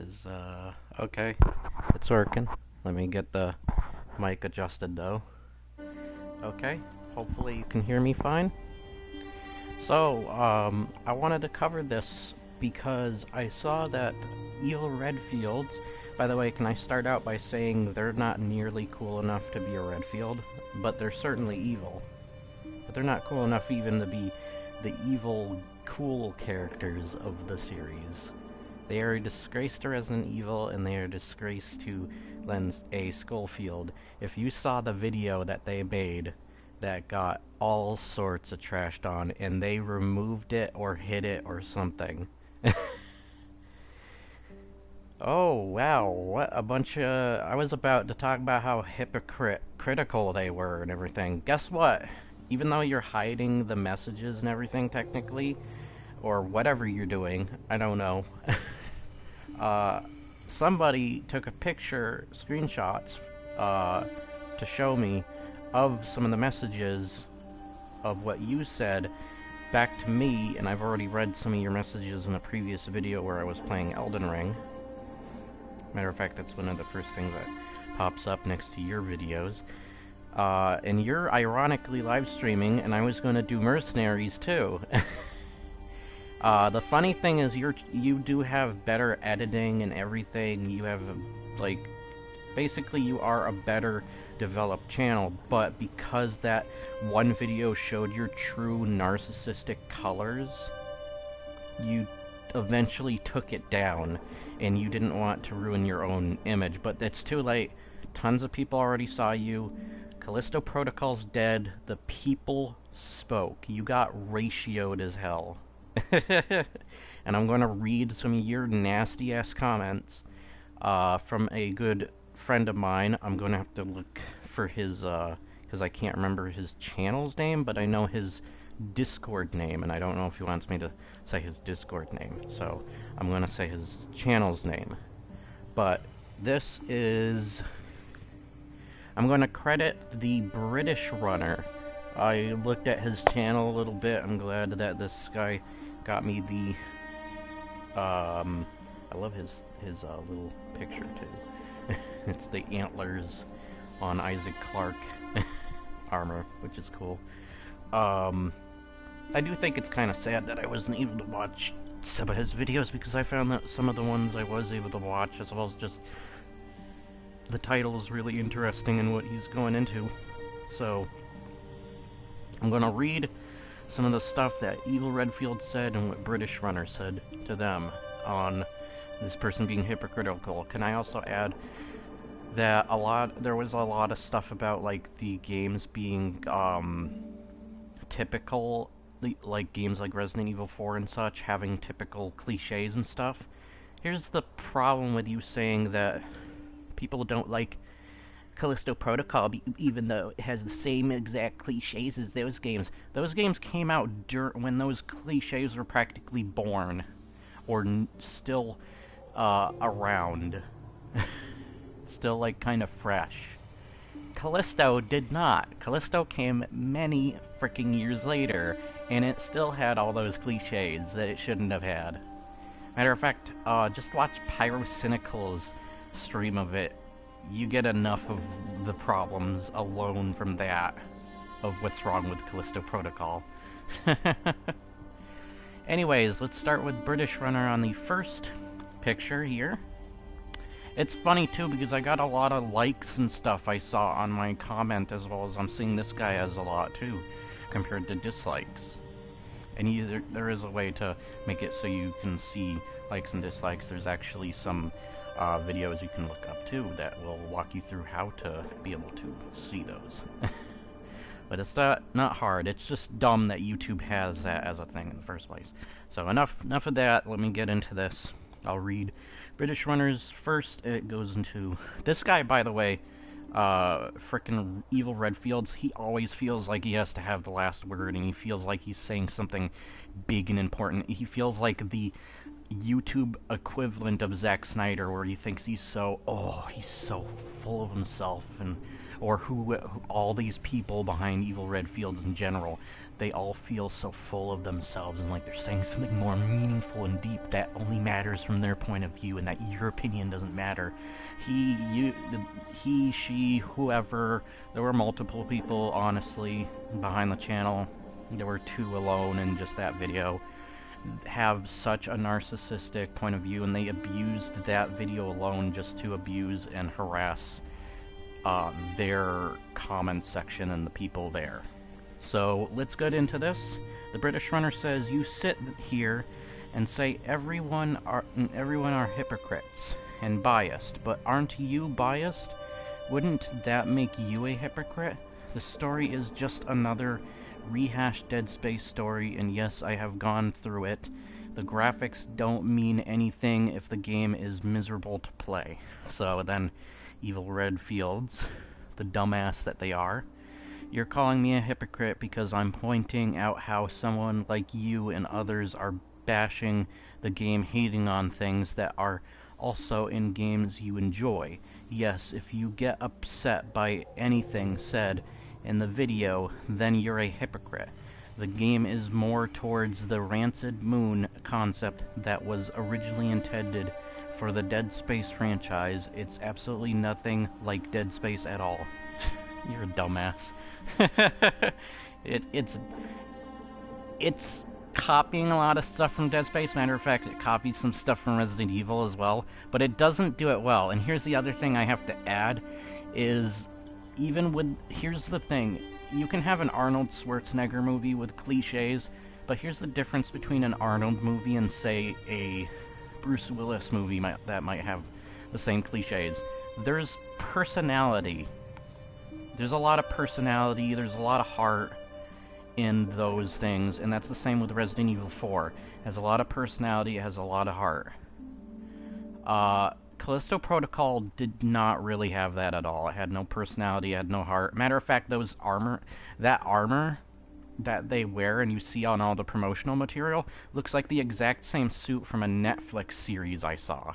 is, okay. It's working. Let me get the mic adjusted though. Okay, hopefully you can hear me fine. So, I wanted to cover this because I saw that Evil Redfields, by the way, can I start out by saying they're not nearly cool enough to be a Redfield, but they're certainly evil. But they're not cool enough even to be the evil, cool characters of the series. They are a disgrace to Resident Evil, and they are a disgrace to Lens A. Schofield. If you saw the video that they made that got all sorts of trashed on, and they removed it or hid it or something. Oh, wow, what a bunch of... I was about to talk about how hypocritical they were and everything. Guess what? Even though you're hiding the messages and everything, technically, or whatever you're doing, I don't know. Somebody took a picture, screenshots, to show me of some of the messages of what you said back to me, and I've already read some of your messages in a previous video where I was playing Elden Ring. Matter of fact, that's one of the first things that pops up next to your videos. And you're ironically live streaming, and I was going to do Mercenaries too. The funny thing is you do have better editing and everything. You have, like, basically you are a better developed channel, but because that one video showed your true narcissistic colors, you eventually took it down, and you didn't want to ruin your own image, but it's too late. Tons of people already saw you. Callisto Protocol's dead. The people spoke. You got ratioed as hell. And I'm gonna read some of your nasty-ass comments from a good friend of mine. I'm gonna have to look for his, because I can't remember his channel's name, but I know his Discord name, and I don't know if he wants me to say his Discord name, so I'm gonna say his channel's name. But this is... I'm gonna credit the British runner. I looked at his channel a little bit. I'm glad that this guy got me the... I love his little picture, too. It's the antlers on Isaac Clarke armor, which is cool. I do think it's kind of sad that I wasn't able to watch some of his videos, because I found that some of the ones I was able to watch, as well as just the title is really interesting in what he's going into. So, I'm gonna read some of the stuff that Evil Redfield said and what British Runner said to them on this person being hypocritical. Can I also add that there was a lot of stuff about, like, the games being, typical, like games like Resident Evil 4 and such, having typical cliches and stuff. Here's the problem with you saying that people don't like Callisto Protocol, even though it has the same exact cliches as those games. Those games came out when those cliches were practically born, or still around. Still, like, kind of fresh. Callisto did not. Callisto came many freaking years later, and it still had all those cliches that it shouldn't have had. Matter of fact, just watch Pyrocynical's stream of it. You get enough of the problems alone from that, of what's wrong with Callisto Protocol. Anyways, let's start with British Runner on the first picture here. It's funny, too, because I got a lot of likes and stuff I saw on my comment, as well as I'm seeing this guy has a lot, too, compared to dislikes. And there is a way to make it so you can see likes and dislikes. There's actually some videos you can look up, too, that will walk you through how to be able to see those. But it's not hard. It's just dumb that YouTube has that as a thing in the first place. So enough of that. Let me get into this. I'll read British Runners first. It goes into... This guy, by the way, frickin' Evil Redfields, he always feels like he has to have the last word, and he feels like he's saying something big and important. He feels like the YouTube equivalent of Zack Snyder, where he thinks he's so full of himself, and or who all these people behind Evil Redfields in general. they all feel so full of themselves and like they're saying something more meaningful and deep that only matters from their point of view and that your opinion doesn't matter. She, whoever, there were multiple people, honestly, behind the channel. There were 2 alone in just that video, have such a narcissistic point of view, and they abused that video alone just to abuse and harass their comment section and the people there. So let's get into this. The British Runner says, you sit here and say everyone are hypocrites and biased, but aren't you biased? Wouldn't that make you a hypocrite? The story is just another rehashed Dead Space story, and yes, I have gone through it. The graphics don't mean anything if the game is miserable to play. So then, evil Redfields, the dumbass that they are, you're calling me a hypocrite because I'm pointing out how someone like you and others are bashing the game, hating on things that are also in games you enjoy. Yes, if you get upset by anything said in the video, then you're a hypocrite. The game is more towards the Rancid Moon concept that was originally intended for the Dead Space franchise. It's absolutely nothing like Dead Space at all. You're a dumbass. It's copying a lot of stuff from Dead Space. Matter of fact, it copies some stuff from Resident Evil as well, but it doesn't do it well. And here's the other thing I have to add, is here's the thing, you can have an Arnold Schwarzenegger movie with cliches, but here's the difference between an Arnold movie and, say, a Bruce Willis movie that might have the same cliches. There's personality. There's a lot of personality, there's a lot of heart in those things, and that's the same with Resident Evil 4. It has a lot of personality, it has a lot of heart. Callisto Protocol did not really have that at all. It had no personality, it had no heart. Matter of fact, that armor that they wear and you see on all the promotional material looks like the exact same suit from a Netflix series I saw.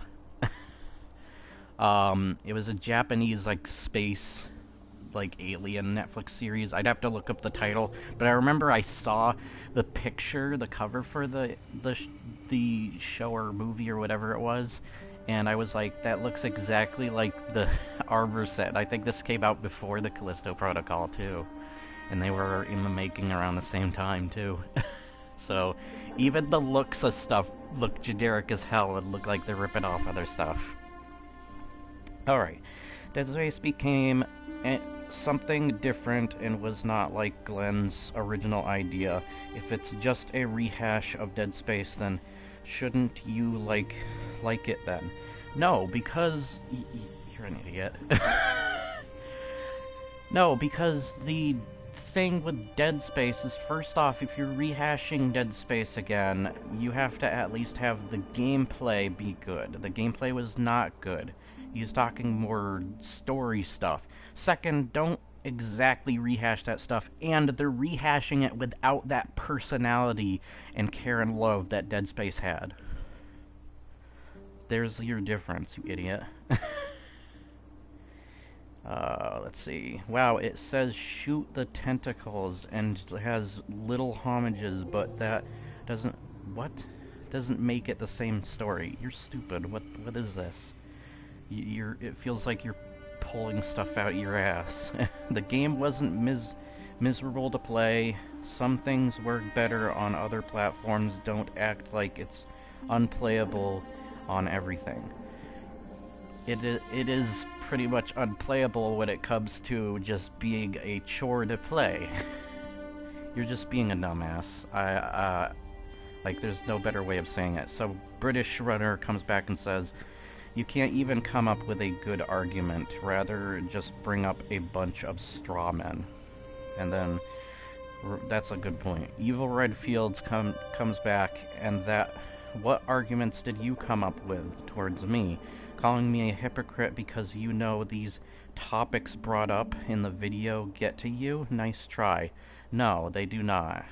It was a Japanese, like, space, like, alien Netflix series. I'd have to look up the title, but I remember I saw the picture, the cover for the show or movie or whatever it was, and I was like, that looks exactly like the armor set. I think this came out before the Callisto Protocol, too. And they were in the making around the same time, too. So, even the looks of stuff look generic as hell and look like they're ripping off other stuff. Alright. Dead Space became something different and was not like Glenn's original idea. If it's just a rehash of Dead Space, then shouldn't you like it then? No, because you're an idiot. No, because the thing with Dead Space is, first off, if you're rehashing Dead Space again, you have to at least have the gameplay be good. The gameplay was not good. He's talking more story stuff. Second, don't exactly rehash that stuff, and they're rehashing it without that personality and care and love that Dead Space had. There's your difference, you idiot. Let's see. Wow, it says shoot the tentacles and has little homages, but that doesn't... What? Doesn't make it the same story. You're stupid. What is this? It feels like you're pulling stuff out your ass. The game wasn't miserable to play. Some things work better on other platforms. Don't act like it's unplayable on everything. It is pretty much unplayable when it comes to just being a chore to play. You're just being a dumbass. Like, there's no better way of saying it. So, British Runner comes back and says, you can't even come up with a good argument. Rather, just bring up a bunch of straw men. And then, that's a good point. Evil Redfields comes back, and what arguments did you come up with towards me? Calling me a hypocrite because you know these topics brought up in the video get to you? Nice try. No, they do not.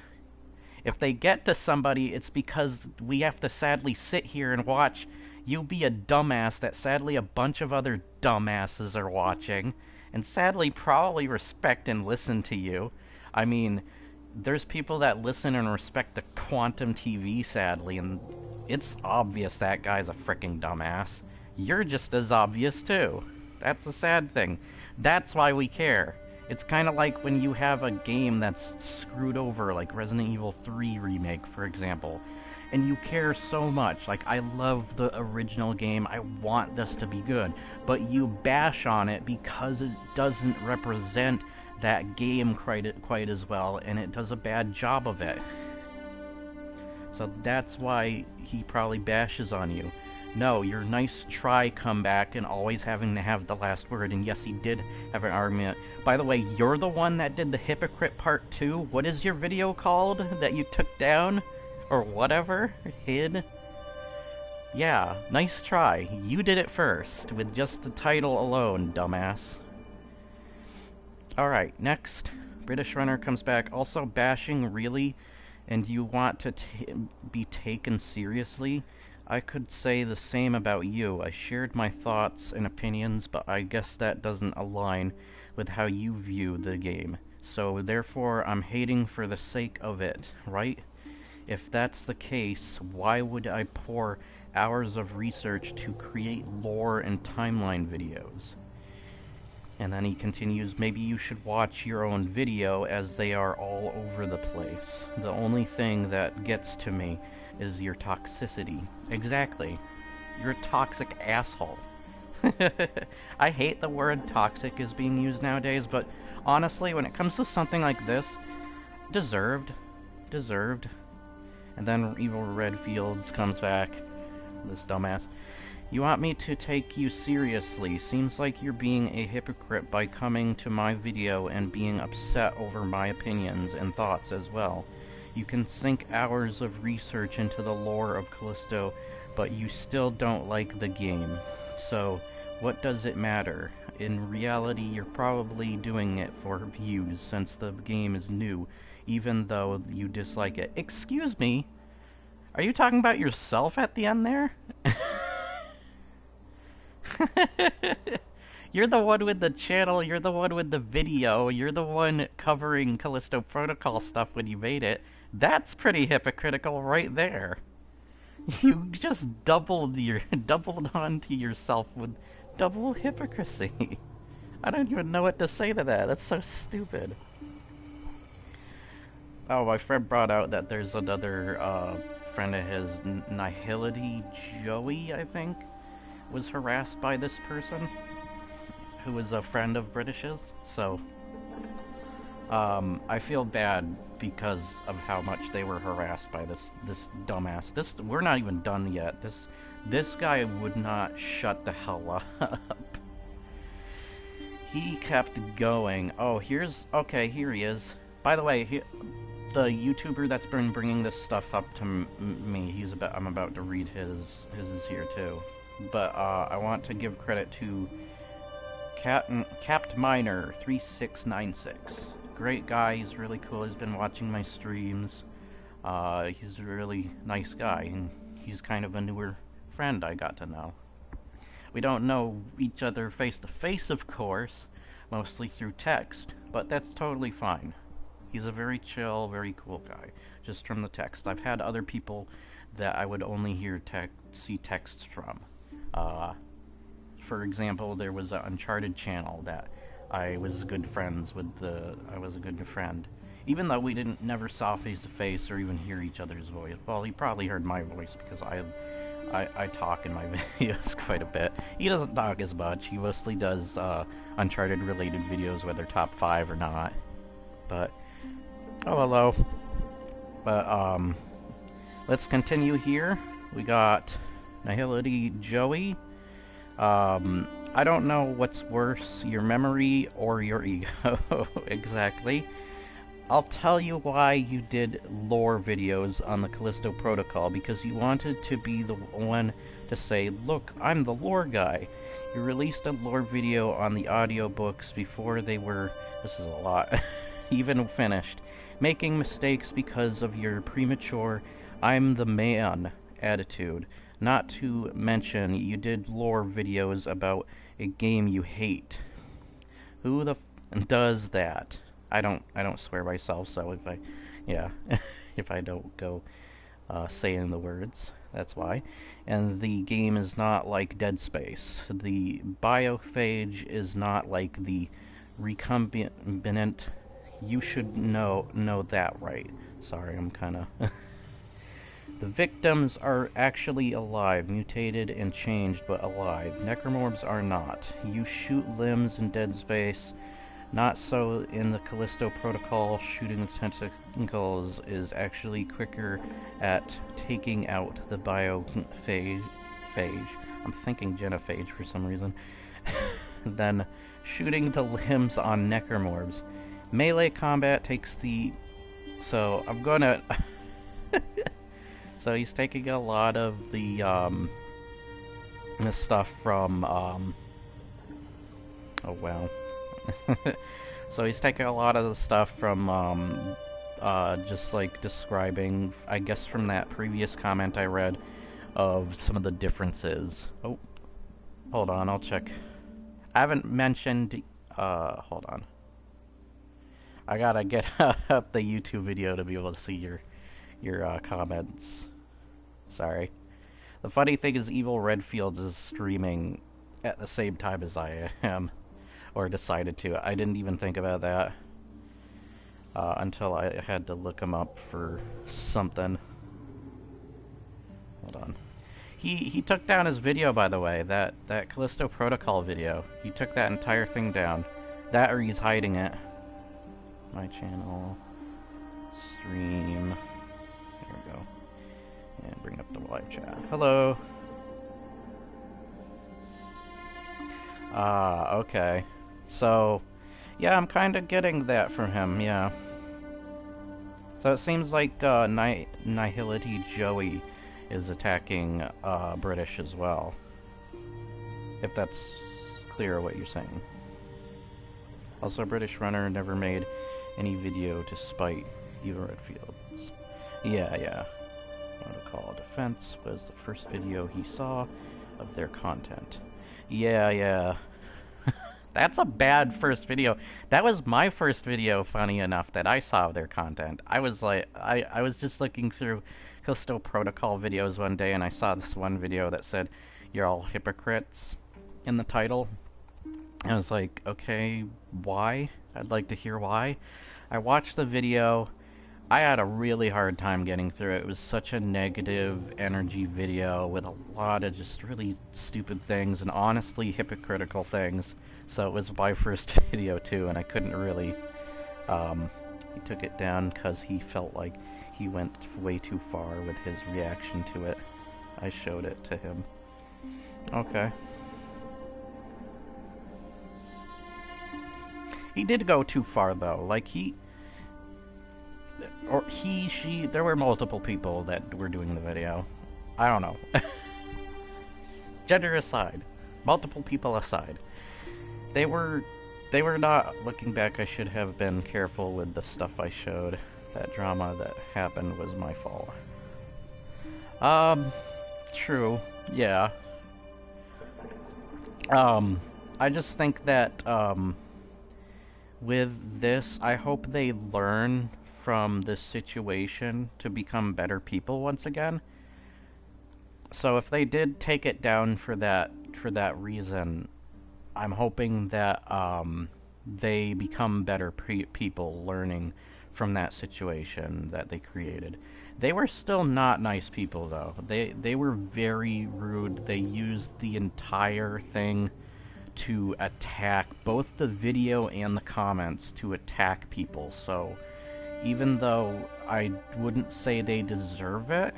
If they get to somebody, it's because we have to sadly sit here and watch you be a dumbass that sadly a bunch of other dumbasses are watching, and sadly probably respect and listen to you. I mean, there's people that listen and respect the Quantum TV, sadly, and it's obvious that guy's a frickin' dumbass. You're just as obvious, too. That's the sad thing. That's why we care. It's kind of like when you have a game that's screwed over, like Resident Evil 3 Remake, for example, and you care so much. Like, I love the original game, I want this to be good, but you bash on it because it doesn't represent that game quite as well, and it does a bad job of it. So that's why he probably bashes on you. No, your nice try comeback and always having to have the last word, and yes, he did have an argument. By the way, you're the one that did the hypocrite part 2? What is your video called that you took down? Or whatever? Hid? Yeah, nice try. You did it first, with just the title alone, dumbass. Alright, next. British Runner comes back. Also bashing, really? And you want to be taken seriously? I could say the same about you. I shared my thoughts and opinions, but I guess that doesn't align with how you view the game. So therefore, I'm hating for the sake of it, right? If that's the case, why would I pour hours of research to create lore and timeline videos? And then he continues, maybe you should watch your own video as they are all over the place. The only thing that gets to me is your toxicity. Exactly. You're a toxic asshole. I hate the word toxic is being used nowadays, but honestly, when it comes to something like this, deserved. Deserved. And then Evil Redfields comes back. This dumbass. You want me to take you seriously. Seems like you're being a hypocrite by coming to my video and being upset over my opinions and thoughts as well. You can sink hours of research into the lore of Callisto, but you still don't like the game. So, what does it matter? In reality, you're probably doing it for views, since the game is new, even though you dislike it. Excuse me? Are you talking about yourself at the end there? You're the one with the channel, you're the one with the video, you're the one covering Callisto Protocol stuff when you made it. That's pretty hypocritical right there. You just doubled onto yourself with double hypocrisy. I don't even know what to say to that. That's so stupid. Oh, my friend brought out that there's another friend of his, Nihility Joey, I think, was harassed by this person, who was a friend of British's, so I feel bad because of how much they were harassed by this dumbass. We're not even done yet. This guy would not shut the hell up. He kept going. Oh, okay, here he is. By the way, the YouTuber that's been bringing this stuff up to me, I'm about to read his is here too. But I want to give credit to Capt Miner 3696. Great guy, he's really cool, he's been watching my streams. He's a really nice guy, and he's kind of a newer friend I got to know. We don't know each other face to face, of course, mostly through text, but that's totally fine. He's a very chill, very cool guy, just from the text. I've had other people that I would only see texts from. For example, there was an Uncharted channel that I was good friends with. I was a good friend, even though we never saw face to face or even hear each other's voice. Well, he probably heard my voice because I talk in my videos quite a bit. He doesn't talk as much. He mostly does Uncharted related videos, whether top 5 or not. But oh, hello. But let's continue here. We got Nihility Joey. I don't know what's worse, your memory or your ego, exactly. I'll tell you why you did lore videos on the Callisto Protocol, because you wanted to be the one to say, look, I'm the lore guy. You released a lore video on the audiobooks before they were, this is a lot, even finished, making mistakes because of your premature, I'm the man attitude. Not to mention, you did lore videos about a game you hate. Who the does that? I don't swear myself, so Yeah, if I don't go saying the words, that's why. And the game is not like Dead Space. The biophage is not like the recombinant. You should know that, right? Sorry, I'm kind of. The victims are actually alive, mutated and changed, but alive. Necromorphs are not. You shoot limbs in Dead Space. Not so in the Callisto Protocol. Shooting the tentacles is actually quicker at taking out the biophage. I'm thinking genophage for some reason. Than shooting the limbs on necromorphs. Melee combat takes the... So, I'm gonna... So he's taking a lot of the, this stuff from, oh wow. So he's taking a lot of the stuff from, just like describing, I guess from that previous comment I read, of some of the differences. Oh, hold on, I'll check. I haven't mentioned, hold on. I gotta get up the YouTube video to be able to see your comments. Sorry. The funny thing is Evil Redfields is streaming at the same time as I am. Or decided to. I didn't even think about that. Until I had to look him up for something. Hold on. He took down his video, by the way. That Callisto Protocol video. He took that entire thing down. That or he's hiding it. My channel. Stream. There we go. And bring up the live chat. Hello. Okay. So, yeah, I'm kind of getting that from him, yeah. So it seems like Nihility Joey is attacking British as well. If that's clear what you're saying. Also, British runner never made any video to spite Evil Redfields. Yeah. Protocol Defense was the first video he saw of their content. Yeah. That's a bad first video. That was my first video, funny enough, that I saw of their content. I was like, I was just looking through Callisto Protocol videos one day, and I saw this one video that said, "You're all hypocrites," in the title. I was like, okay, why? I'd like to hear why. I watched the video. I had a really hard time getting through it. It was such a negative energy video with a lot of just really stupid things and honestly hypocritical things. So it was my first video too, and I couldn't really... he took it down because he felt like he went way too far with his reaction to it. I showed it to him. Okay. He did go too far though. Like she, there were multiple people that were doing the video. I don't know. Gender aside, multiple people aside, they were not, looking back, I should have been careful with the stuff I showed. That drama that happened was my fault. True, yeah. I just think that, with this, I hope they learn from this situation to become better people once again. So if they did take it down for that reason, I'm hoping that they become better people learning from that situation that they created. They were still not nice people though. They were very rude. They used the entire thing to attack both the video and the comments to attack people. So even though I wouldn't say they deserve it,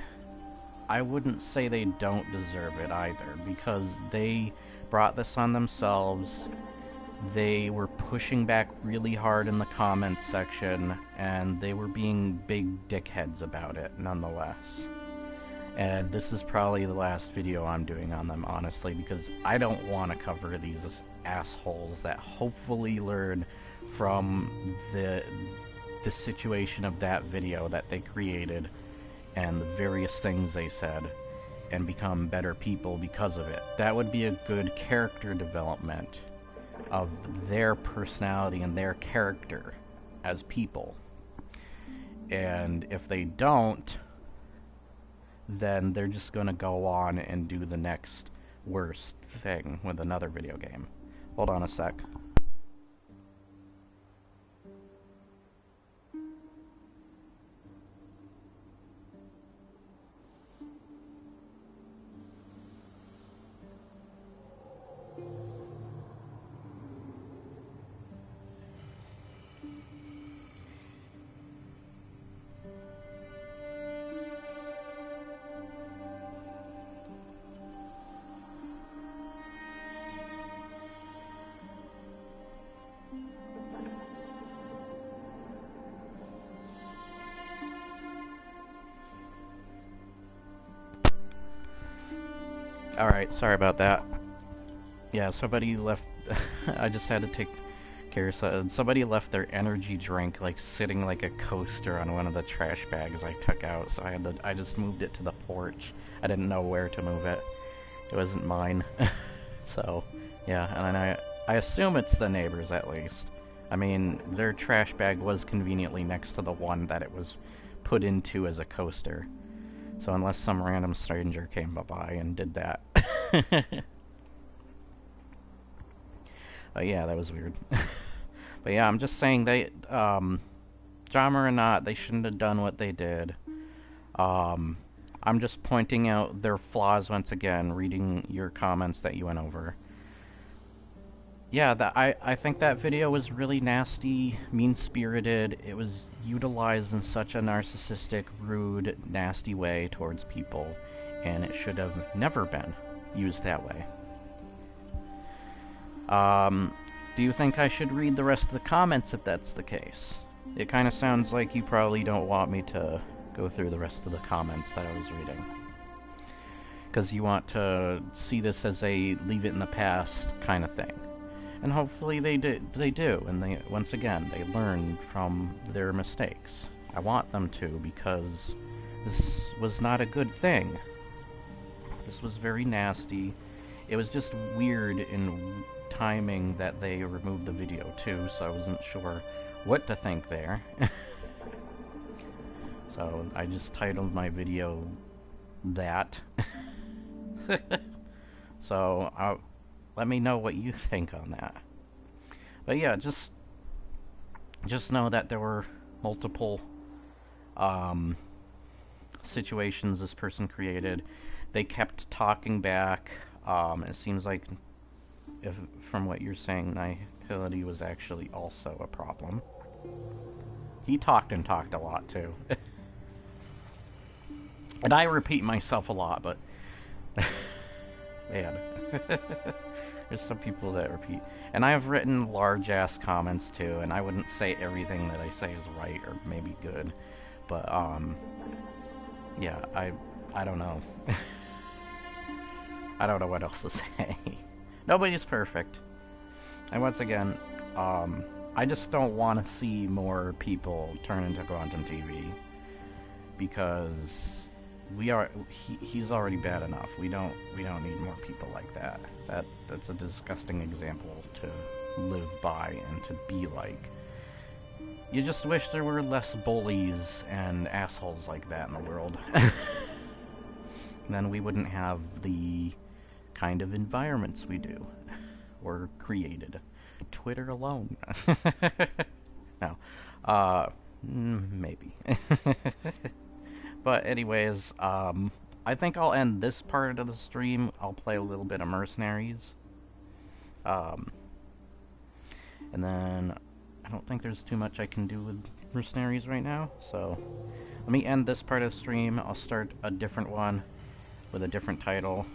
I wouldn't say they don't deserve it either, because they brought this on themselves. They were pushing back really hard in the comments section, and they were being big dickheads about it nonetheless. And this is probably the last video I'm doing on them, honestly, because I don't want to cover these assholes that hopefully learn from the situation of that video that they created and the various things they said and become better people because of it. That would be a good character development of their personality and their character as people. And if they don't, then they're just gonna go on and do the next worst thing with another video game. Hold on a sec. Alright, sorry about that. Yeah, somebody left... I just had to take care of something. Somebody left their energy drink, like, sitting like a coaster on one of the trash bags I took out, so I just moved it to the porch. I didn't know where to move it. It wasn't mine. So, yeah, and I assume it's the neighbors, at least. I mean, their trash bag was conveniently next to the one that it was put into as a coaster. So unless some random stranger came by and did that. But yeah, that was weird. But yeah, I'm just saying they, drama or not, they shouldn't have done what they did. I'm just pointing out their flaws once again, reading your comments that you went over. Yeah, I think that video was really nasty, mean-spirited. It was utilized in such a narcissistic, rude, nasty way towards people, and it should have never been used that way. Do you think I should read the rest of the comments if that's the case? It kind of sounds like you probably don't want me to go through the rest of the comments that I was reading. Because you want to see this as a leave it in the past kind of thing. And hopefully they do, and once again, they learn from their mistakes. I want them to, because this was not a good thing. This was very nasty. It was just weird in timing that they removed the video too, so I wasn't sure what to think there. So I just titled my video that. So let me know what you think on that. But yeah, just know that there were multiple situations this person created. They kept talking back. It seems like, from what you're saying, nihility was actually also a problem. He talked and talked a lot too. And I repeat myself a lot, but man. There's some people that repeat. And I have written large-ass comments, too, and I wouldn't say everything that I say is right or maybe good. But, yeah, I don't know. I don't know what else to say. Nobody's perfect. And once again, I just don't want to see more people turn into Quantum TV. Because he's already bad enough. We don't need more people like that. That's a disgusting example to live by and to be like. You just wish there were less bullies and assholes like that in the world. Then we wouldn't have the kind of environments we do, or created. Twitter alone. No. Maybe. But anyways, I think I'll end this part of the stream. I'll play a little bit of Mercenaries. And then I don't think there's too much I can do with Mercenaries right now, so let me end this part of the stream. I'll start a different one with a different title.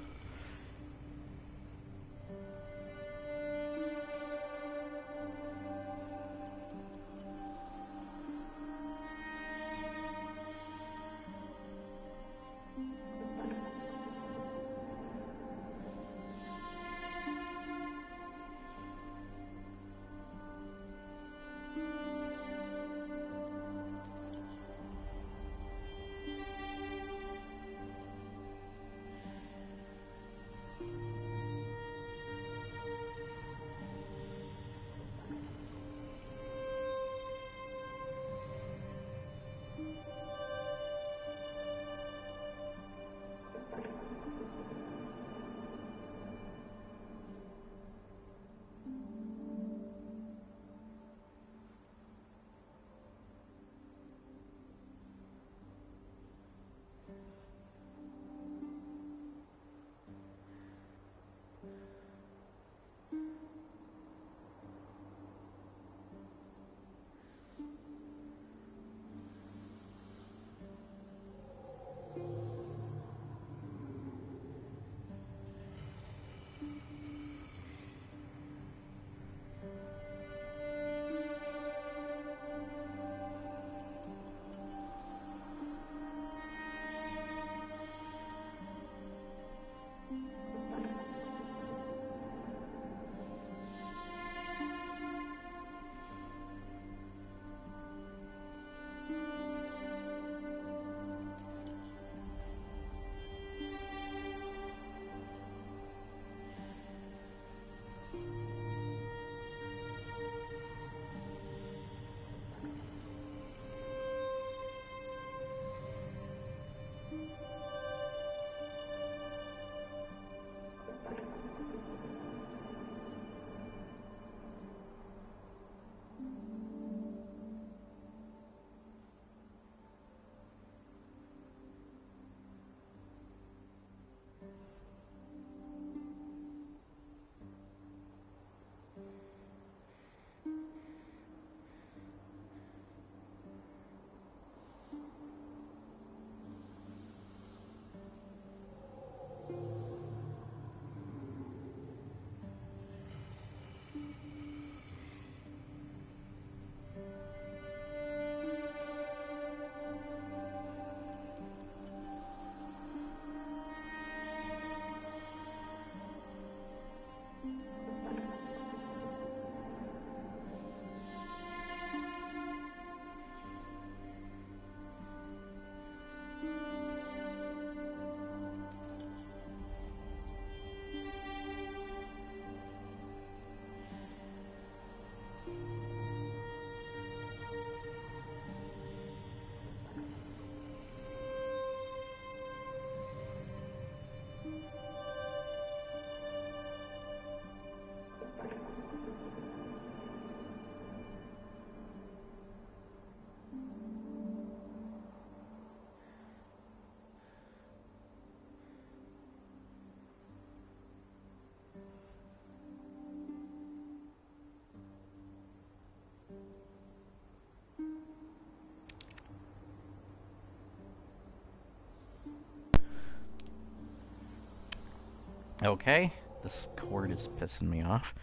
Okay, this cord is pissing me off.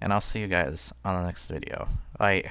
And I'll see you guys on the next video. Bye.